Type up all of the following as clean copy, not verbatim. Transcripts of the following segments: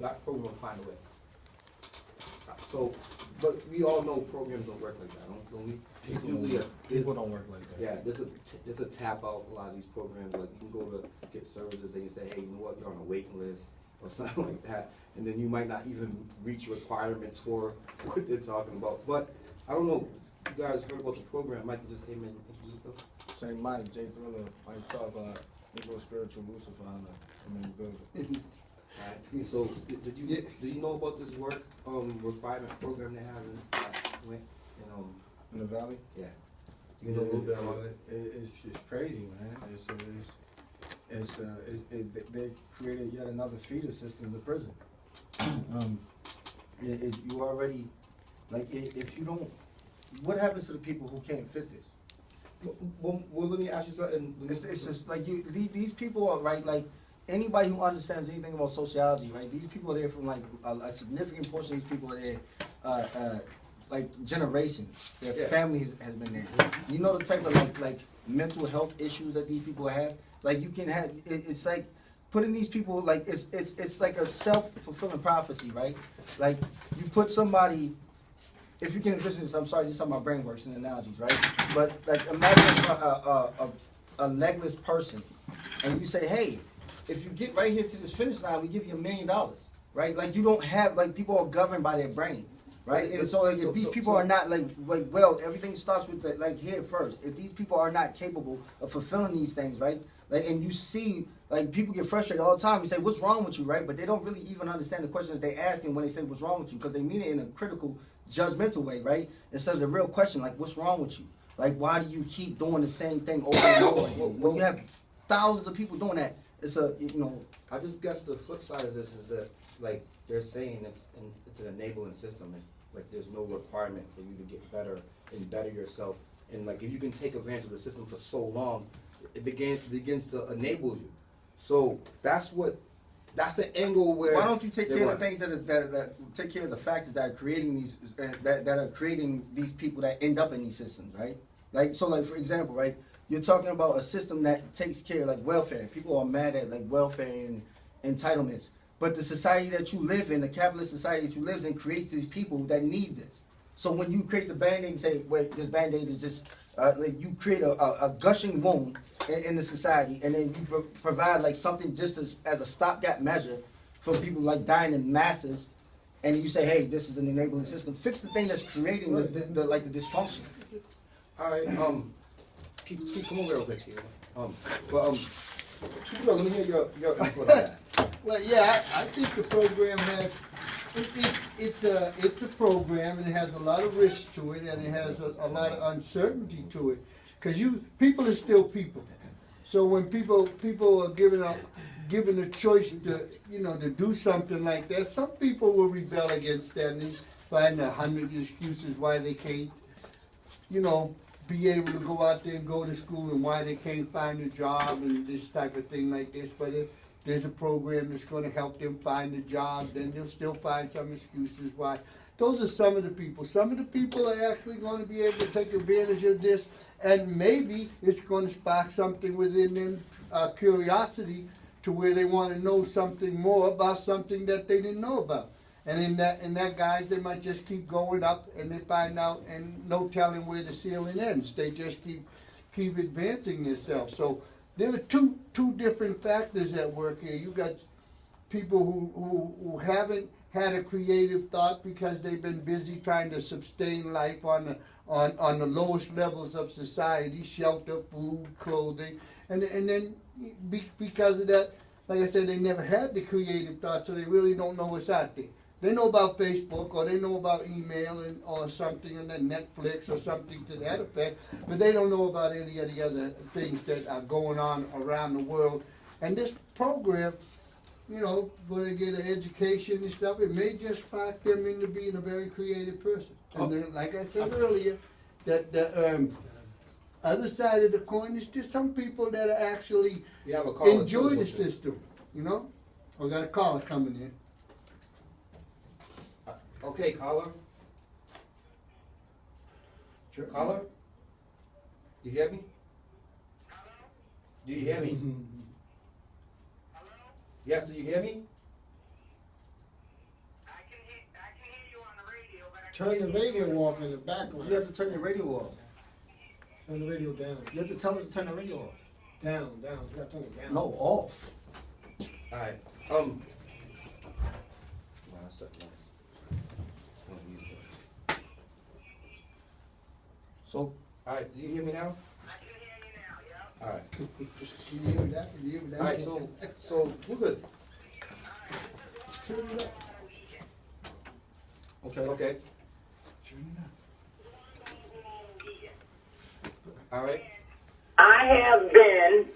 that program will find a way. So, but we all know programs don't work like that, don't we? It's usually People don't work like that. yeah, there's a tap out a lot of these programs. Like you can go to get services, they can say, hey, you know what, you're on a waiting list or something like that, and then you might not even reach requirements for what they're talking about. But I don't know, you guys heard about the program? Mike, you just came in and introduced yourself. Same Mike, Jay Thriller, Mike Talk, Negro Spiritual Lucifer, I'm in the building. Alright, so did you know about this work requirement program they have In the valley? yeah. You know a little bit about it? It's crazy, man. They created yet another feeder system to prison. You already, like, if you don't, what happens to the people who can't fit this? Well, let me ask you something. It's just like these people are right. Like anybody who understands anything about sociology, right? These people are there from like a significant portion of these people are there, like generations. Their family has been there. You know the type of like mental health issues that these people have. Like you can have. It's like putting these people like it's like a self-fulfilling prophecy, right? Like you put somebody. If you can envision this, I'm sorry, just how my brain works in analogies, right? But like imagine a legless person, and you say, hey, if you get right here to this finish line, we give you $1 million, right? Like you don't have, like people are governed by their brains, right? And so like if these people are not like well, everything starts with the, like here first. If these people are not capable of fulfilling these things, right? Like and you see, like people get frustrated all the time. You say, what's wrong with you, right? But they don't really even understand the question that they asking when they say what's wrong with you, because they mean it in a critical, judgmental way, right? Instead of the real question, like what's wrong with you? Like why do you keep doing the same thing over and over again? When you have thousands of people doing that, it's a, you know. I just guess the flip side of this is that, like, they're saying it's an enabling system, and like there's no requirement for you to get better and better yourself. And like if you can take advantage of the system for so long, it begins to enable you. So that's the angle where. Why don't you take care of the things that take care of the factors that are creating these that are creating these people that end up in these systems, right? Like so, like for example, right? You're talking about a system that takes care of like welfare. People are mad at like welfare and entitlements, but the society that you live in, the capitalist society that you live in, creates these people that need this. So when you create the Band-Aid and say, wait, this Band-Aid is just like you create a gushing wound in the society, and then you provide like something just as a stopgap measure for people like dying in masses, and you say, hey, this is an enabling system. Fix the thing that's creating the dysfunction. All right, keep come over real quick here. Let me hear your input on that. Well, yeah, I think the program has, it's a program, and it has a lot of risk to it, and it has a lot of uncertainty to it. Because people are still people. So when people are given a choice to do something like that, some people will rebel against that and find 100 excuses why they can't, be able to go out there and go to school, and why they can't find a job and this type of thing like this. But if there's a program that's going to help them find a job, then they'll still find some excuses why. Those are some of the people. Some of the people are actually going to be able to take advantage of this, and maybe it's going to spark something within them, curiosity, to where they want to know something more about something that they didn't know about. And in that guys, they might just keep going up, and they find out, and no telling where the ceiling ends. They just keep advancing themselves. So there are two different factors at work here. You got people who haven't had a creative thought because they've been busy trying to sustain life on the lowest levels of society: shelter, food, clothing, and then because of that, like I said, they never had the creative thought, so they really don't know what's out there. They know about Facebook, or they know about email or something, and then Netflix or something to that effect, but they don't know about any of the other things that are going on around the world. And this program, where they get an education and stuff, it may just spark them into being a very creative person. And then, like I said earlier, that the other side of the coin is there's some people that are actually enjoy the system, I got a caller coming in. Okay, caller. Sure. Caller? You hear me? Do you hear me? Yes, do you hear me? Turn the radio off in the background. You have to turn your radio off. Turn the radio down. You have to tell her to turn the radio off. Down. You gotta turn it down. No, off. Alright, So, alright, do you hear me now? Alright, You hear that? You hear that? alright, so, who's this? Turn it up. okay. Okay, Turn it up. alright, I have been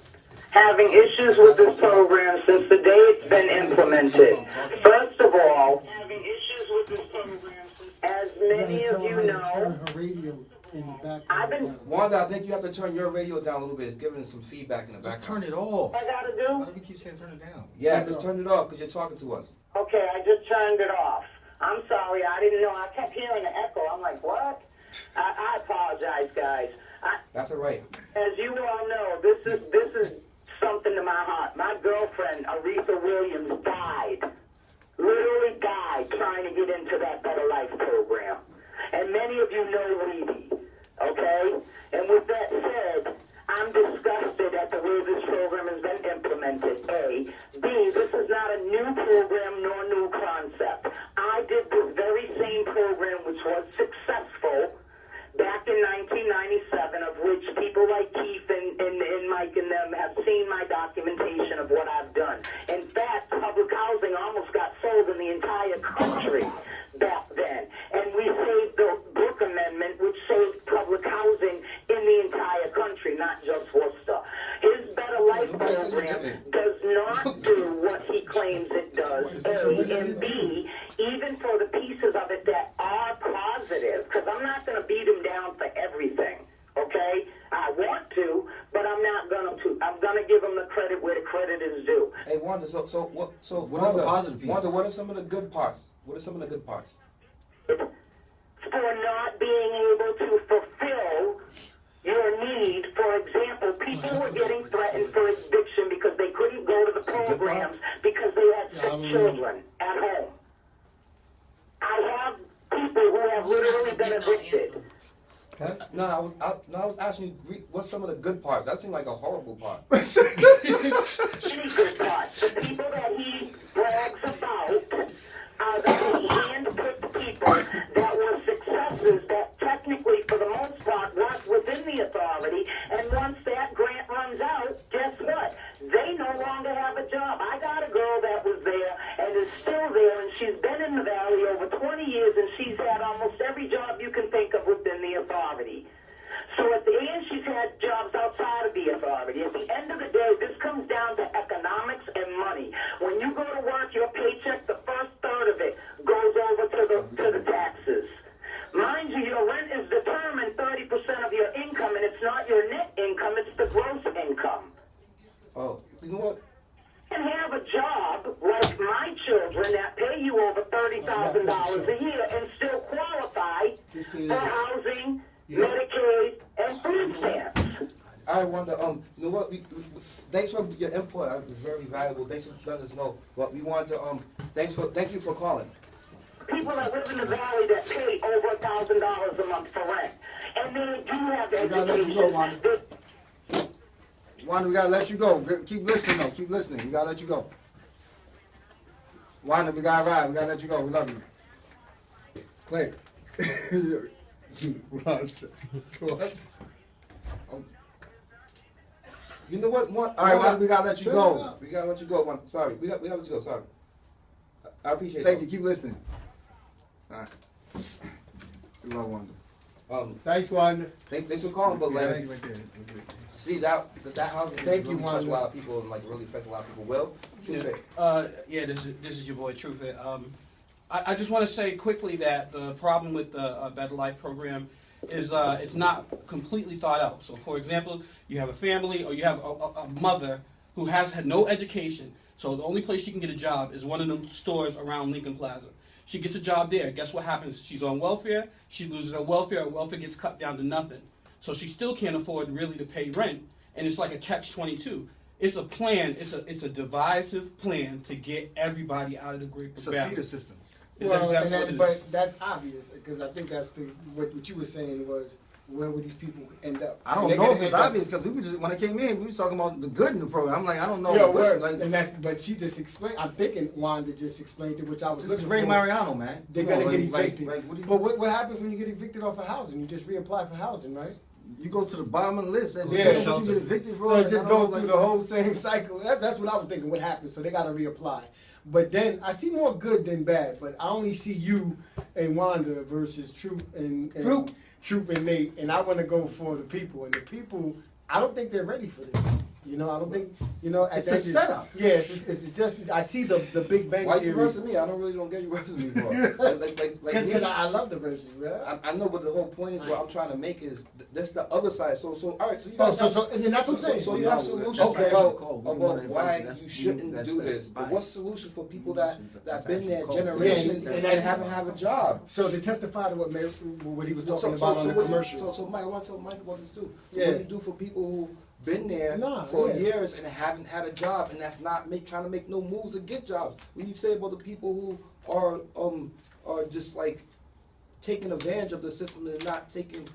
having issues with this program since the day it's been implemented. First of all, having issues with this program as many of you Turn know, her radio in the background. I've been- down. Wanda, I think you have to turn your radio down a little bit, it's giving some feedback in the Just background. turn it off. what I gotta Why do? do we keep saying turn it down? Yeah, just turn it off, cause you're talking to us. Okay, I just turned it off. I'm sorry, I didn't know. I kept hearing the echo. I'm like, what? I apologize, guys. That's alright. As you all know, this is something to my heart. My girlfriend, Aretha Williams, died. Literally died trying to get into that Better Life program. And many of you know Reedy, okay? And with that said, I'm disgusted at the way this program has been implemented, A. B, this is not a new program nor new concept. I did this very same program, which was successful, back in 1997, of which people like Keith and Mike and them have seen my documentation of what I've done. In fact, public housing almost got sold in the entire country back then. And we saved the Brooke Amendment, which saved public housing in the entire country, not just Worcester. His Better Life program does not do what he claims it does, A, and B, even for the pieces of it that are positive, because I'm not going to beat him down for everything, okay? I want to, but I'm not going to. I'm going to give him the credit where the credit is due. Hey Wanda, so What are the Wanda, positive pieces? Wanda, what are some of the good parts? What are some of the good parts? For not being able to fulfill your need. For example, people were getting threatened for eviction because they couldn't go to the programs because they had sick children at home. I have people who have literally been evicted. No, I was asking you, what's some of the good parts? That seemed like a horrible part. Any good parts. The people that he brags about are the hand-picked people that were successes that technically, for the most part, weren't within the authority. And once that grant runs out, guess what? They no longer have a job. I got a girl that was there and is still there, and she's been in the Valley over 20 years, and she's had almost every job you can think of within the authority. So at the end, she's had jobs outside of the authority. At the end of the day, this comes down to economics and money. When you go to work, your paycheck, the first third of it goes over to the taxes. Mind you, your rent is determined 30% of your income, and it's not your net income, it's the gross income. Oh, you know what? You can have a job like my children that pay you over $30,000 a year and still qualify for housing, Medicaid, and food stamps. I wonder, you know what? Thanks for your input. It was very valuable. Thanks for letting us know. But we wanted to, thank you for calling. People that live in the valley that pay over $1,000 a month for rent, and they do have We gotta let you go, education. Wanda. Wanda, we gotta let you go. Keep listening though. Keep listening. We gotta let you go. Wanda, we gotta ride. We gotta let you go. We love you. Click. What? You know what? All right, Wanda, we gotta let you go. We gotta let you go. Wanda. Sorry, we gotta let you go. Sorry. I appreciate Thank that. you. Keep listening. All right. We love Wanda. Thanks, Wanda. Thanks for calling, but like, Right there. see that housing Thank you, really touch a Wanda. lot of people and like really affects a lot of people. Will, true fit. Yeah, this is your boy Truth. I just want to say quickly that the problem with the Better Life program is it's not completely thought out. So, for example, you have a family or you have a mother who has had no education. So the only place she can get a job is one of them stores around Lincoln Plaza. She gets a job there. Guess what happens? She's on welfare. She loses her welfare. Her welfare gets cut down to nothing. So she still can't afford really to pay rent. And it's like a catch-22. It's a plan. It's a divisive plan to get everybody out of the Great It's a Valley. feeder system. That's Well, what it is. but that's obvious, because I think that's what you were saying was, where would these people end up? I don't They're know gonna if it's end up- obvious, because we were just, when I came in, we were talking about the good in the program. I'm like, I don't know. Yeah, what, word. like, And that's, but she just explained, I'm thinking Wanda just explained it, which I was this is looking Ray for. Mariano, man. They're Come on, gonna get like, evicted. what do you- But what happens when you get evicted off of housing? You just reapply for housing, right? You go to the bottom of the list and Yeah. tell them what you get evicted for. So it and just I don't goes know, through like- the whole same cycle. That's what I was thinking. What happens? So they got to reapply. But then I see more good than bad. But I only see you and Wanda versus Troop and Troop and Nate. And I want to go for the people. And the people, I don't think they're ready for this. You know, I don't think, you know, It's a setup. Yes, it's just, I see the Big Bang Why you Theory. roasting me? I don't get you roasting me for. like me. Because I love the version, right? I know, but the whole point is what I'm trying to make is that's the other side. So all right. So you Oh, guys have, and then that's what I'm saying. so you have solutions Okay. about We wanna invite why you. That's- you shouldn't that's- do that's this. But bias. what's the solution for people that That's been there actually generations cold. and, Yeah, and- haven't have a job? So to testify to what he was talking So about on the what commercial. so Mike, I want to tell Mike about this too. So Yeah. what do you do for people who been there Nah, for yeah. years and haven't had a job, and that's not trying to make no moves to get jobs? What do you say about the people who are just like taking advantage of the system and not taking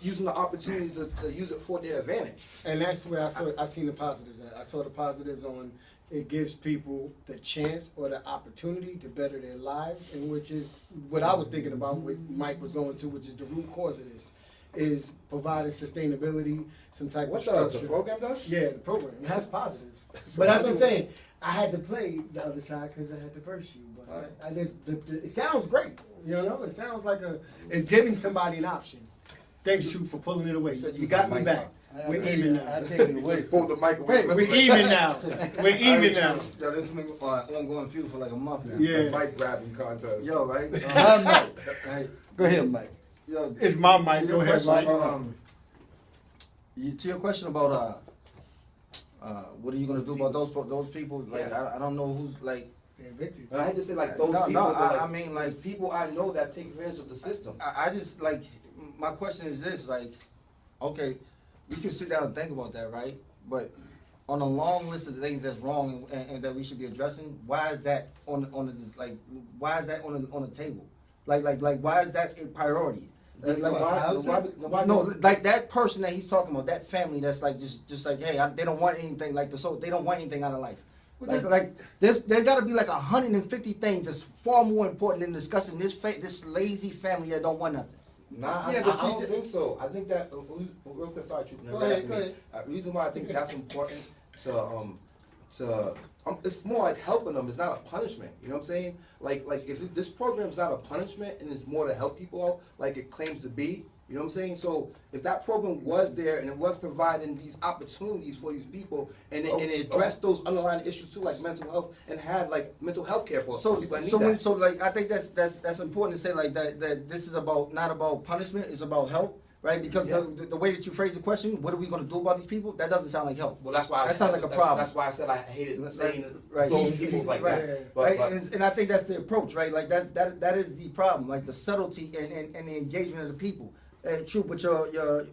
using the opportunities to use it for their advantage? And that's where I seen the positives at. I saw the positives on it gives people the chance or the opportunity to better their lives, and which is what I was thinking about, what Mike was going to, which is the root cause of this, is providing sustainability, some type What of does structure. the program does? Yeah, the program. It has positives. But that's what I'm saying. I had to play the other side because I had to verse you. But Alright. I just, it sounds great. You know, it sounds like it's giving somebody an option. Thanks, Troop, for pulling it away. said You you got was me Mike. back. We're even now. Just pulled the mic away. We're even now. We're even now. Yo, this has been ongoing feud for like a month now. Yeah. Mic grabbing contest. Yo, right? Right. Go ahead, Mike. Yo, It's my mic. to Go your ahead, question, Mike. to your question about what are you gonna do about those people? Like, Yeah. I don't know who's like. They're evicted. And I hate to say like those No, people, no, but I mean, like- there's people I know that take advantage of the system. I just like my question is this, like, okay, we can sit down and think about that, right? But on a long list of things that's wrong and that we should be addressing, why is that on the like why is that on the table? Like why is that a priority? Like, no, like that person that he's talking about, that family that's like just like, hey, they don't want anything like they don't want anything out of life. Like there's got to be like 150 things that's far more important than discussing this lazy family that don't want nothing. Nah, Yeah, I but see, don't think so. I think that real quick, sorry, Troop, Go ahead, go ahead. The reason why I think that's important to it's more like helping them. It's not a punishment. You know what I'm saying? Like if this program's not a punishment and it's more to help people out, like it claims to be. You know what I'm saying? So if that program was there and it was providing these opportunities for these people and it addressed those underlying issues too, like mental health, and had like mental health care for people that need that. So like I think that's important to say, like that this is not about punishment, it's about help, right? Because Yeah. the way that you phrase the question, what are we going to do about these people? That doesn't sound like help. Well, that's why That sounds like a problem. That's why I said I hated saying Right. those people like Right. that. Right, But and I think that's the approach, right? Like that is the problem, like the subtlety and the engagement of the people. True, but your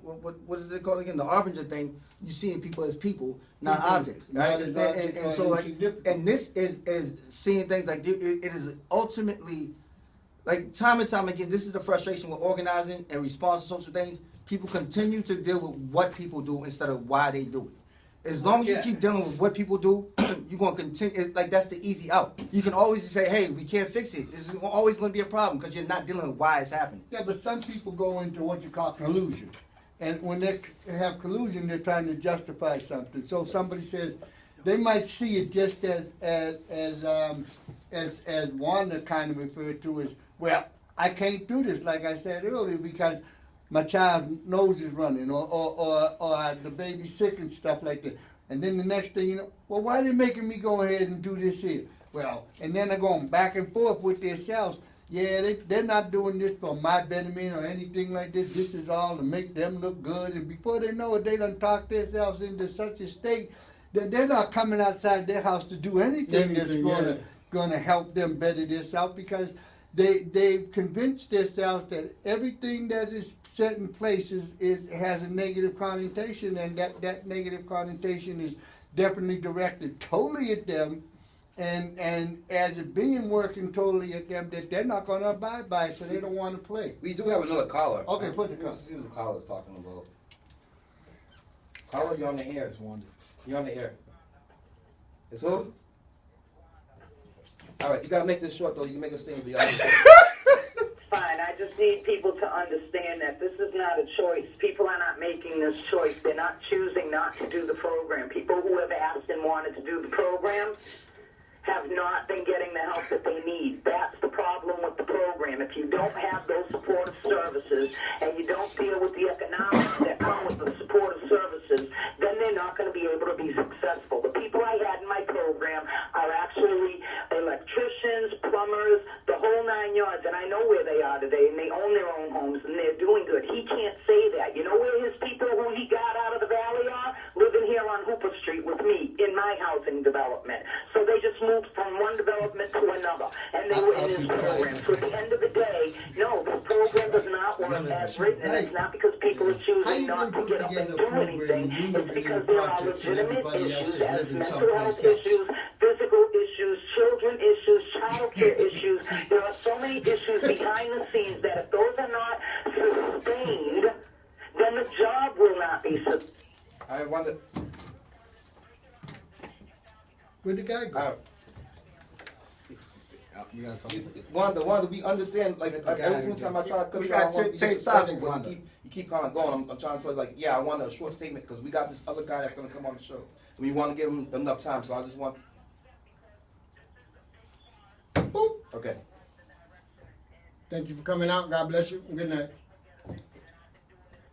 what is it called again? The Arbinger thing. You seeing people as people, not objects, right? And so like, and this is seeing things like it is ultimately, like time and time again. This is the frustration with organizing and response to social things. People continue to deal with what people do instead of why they do it. As long as you keep dealing with what people do, you're gonna continue. Like that's the easy out. You can always say, "Hey, we can't fix it." This is always gonna be a problem because you're not dealing with why it's happening. Yeah, but some people go into what you call collusion. And when they have collusion, they're trying to justify something. So somebody says, they might see it just as Wanda kind of referred to as, well, I can't do this, like I said earlier, because my child's nose is running, or the baby's sick and stuff like that. And then the next thing you know, well, why are they making me go ahead and do this here? Well, and then they're going back and forth with themselves. Yeah, they're not doing this for my betterment or anything like this. This is all to make them look good. And before they know it, they done talk themselves into such a state that they're not coming outside their house to do anything that's going to help them better themselves, because they've convinced themselves that everything that is set in place has a negative connotation, and that negative connotation is definitely directed totally at them and as it being working totally at them, that they're not gonna abide by it, so they don't wanna play. We do have another caller. Okay, put the caller. Let's see what the caller's talking about. Caller, you're on the air. You're on the air. It's who? All right, you gotta make this short though. You can make a statement. But Fine, I just need people to understand that this is not a choice. People are not making this choice. They're not choosing not to do the program. People who have asked and wanted to do the program have not been getting the help that they need. That's the problem with the program. If you don't have those supportive services and you don't deal with the economics that come with the supportive services, then they're not going to be able to be successful. The people I had in my program are actually electricians, plumbers, the whole 9 yards, and I know where they are today, and they own their own homes, and they're doing good. He can't say that. You know where his people who he got out of the valley are? Living here on Hooper Street with me in my housing development. So they just moved from one development to another, and they were in this program. So at the end of the day, no, this program does not work as written, and it's not because people are choosing not to get up and do anything. It's because there are legitimate issues as mental health issues, physical issues, children issues, child care issues. There are so many issues behind the scenes that if those are not sustained, then the job will not be sustained. I wonder. Where'd the guy go? Wanda, we understand, like, every single time I try to cut We you off, I got want to be take disrespectful, stopping, but Wanda. you keep kind of going. I'm trying to tell you, like, yeah, I want a short statement, because we got this other guy that's going to come on the show. And we want to give him enough time, so I just want. Boop. Okay. Thank you for coming out. God bless you. Good night.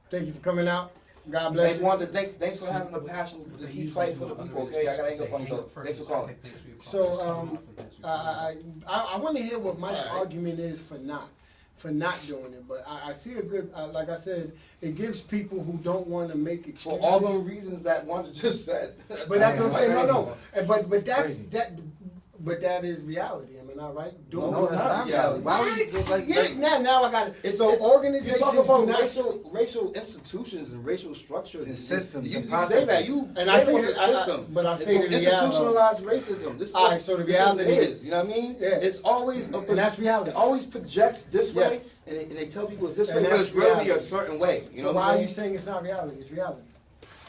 Thank you for coming out. God bless Hey, you. Wanda, thanks for having the passion to keep fighting for the people, okay? I got to hang up on you, though. Thanks for calling. So I want to hear what Mike's argument is for not doing it. But I see a good, like I said, it gives people who don't want to make For excuses. all the reasons that Wanda just said. But that's what I'm saying. No. But that's that. But that is reality. Am I not right? No, it's not reality. Why would you Now I got it. So You're organizations talking do about not. racial institutions and racial structure And systems You and say that. You And say I say the that- system. but I say It's the reality. institutionalized racism. This is All what right, so the this is what reality it is- is. You know what I mean? Yeah. It's always And that's reality. It always projects this way, Yes. and they tell people it's this And way, but that's it's really reality. a certain way. You know So what why I'm are you saying? saying it's not reality? It's reality.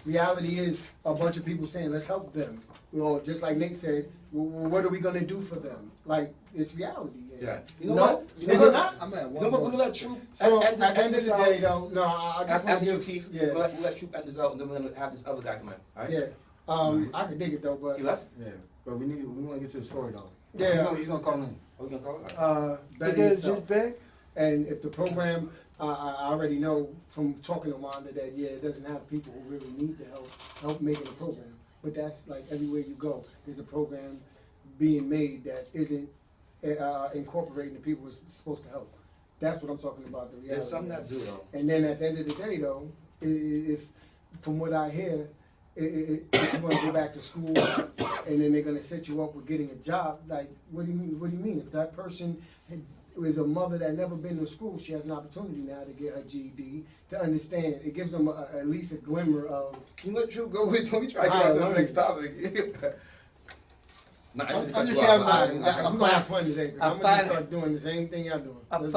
Reality is a bunch of people saying, let's help them. You know, just like Nate said, what are we going to do for them? Like, it's reality. Yeah. You know No, what? You is know it what? not? I'm at You know one what? more. We're gonna let Troop So end at the end of this the out. day, though, no, I just want After you, to Keith, yeah, we'll let Troop end this out, and then we're gonna have this other guy come in. All right? yeah. I can dig it though, but He left. Yeah, but we want to get to the story though. Yeah. He's gonna call in. Are we gonna call it? better yourself. And if the program, I already know from talking to Wanda that it doesn't have people who really need the help making the program. But that's like everywhere you go, there's a program being made that isn't incorporating the people who's supposed to help. That's what I'm talking about. The reality. There's some that do though. And then at the end of the day, though, if from what I hear, if you're going to go back to school and then they're going to set you up with getting a job, like what do you mean? If that person is a mother that never been to school, she has an opportunity now to get her GED to understand. It gives them at least a glimmer of. Can you let Troop go? We try to get on to the next topic. Nah, I'm just saying, I'm gonna have fun today. 'Cause I'm gonna find- start doing the same thing y'all doing. I Let's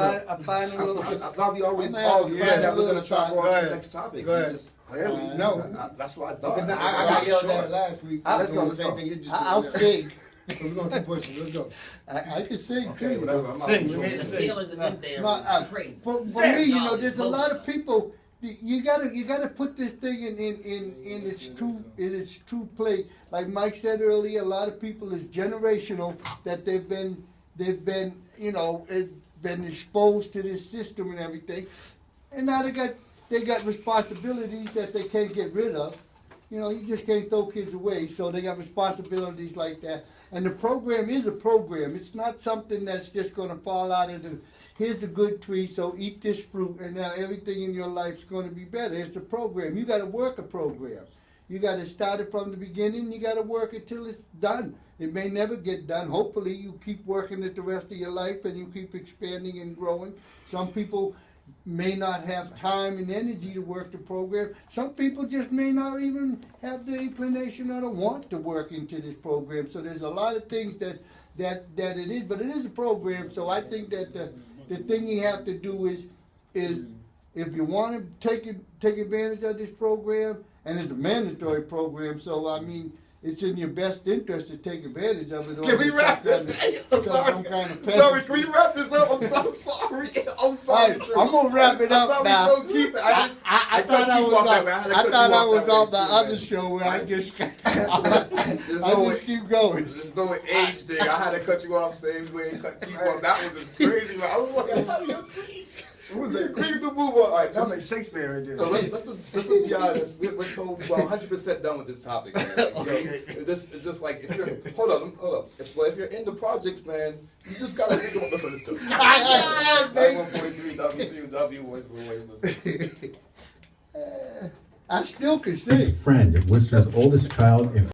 find go. a little. I thought we already Man, all yeah, agreed that we're little gonna try to go Go on to ahead. the next topic. Go ahead. We just- clearly, No. That's what I thought. Because I got yelled at last week. I'll- I'm doing the same thing you just did. I'll now. sing. So we're gonna keep pushing. Let's go. I can sing Okay, too. whatever. I'm out. Sing, we made The it sing. feelings of this damn No, crazy. For me, you know, there's a lot of people. You gotta put this thing in its true play. Like Mike said earlier, a lot of people is generational that they've been you know been exposed to this system and everything, and now they got responsibilities that they can't get rid of. You know, you just can't throw kids away, so they got responsibilities like that. And the program is a program. It's not something that's just going to fall out of the, here's the good tree, so eat this fruit, and now everything in your life's going to be better. It's a program. You got to work a program. You got to start it from the beginning. You got to work it till it's done. It may never get done. Hopefully, you keep working it the rest of your life, and you keep expanding and growing. Some people may not have time and energy to work the program. Some people just may not even have the inclination or the want to work into this program. So there's a lot of things that it is, but it is a program. So I think that the thing you have to do is if you want to take advantage of this program, and it's a mandatory program, so I mean, it's in your best interest to take advantage of it. Can we wrap this? I'm sorry. Sorry, can we wrap this up? I'm so sorry. I'm sorry. Right, I'm gonna wrap it up now. I thought I was on the other show where I just keep going. There's no age thing. I had to cut you off same way. Keep on. That was just crazy. I was like, how do you agree? What was it? Agree to move on. All right, Sounds like Shakespeare right there. so let's just be honest. We're totally 100% done with this topic, man. It's just like if you're hold up. If you're in the projects, man, you just gotta think about this. 91.3 WCW Voiceless. I still can His sing. friend, Worcester's oldest child, and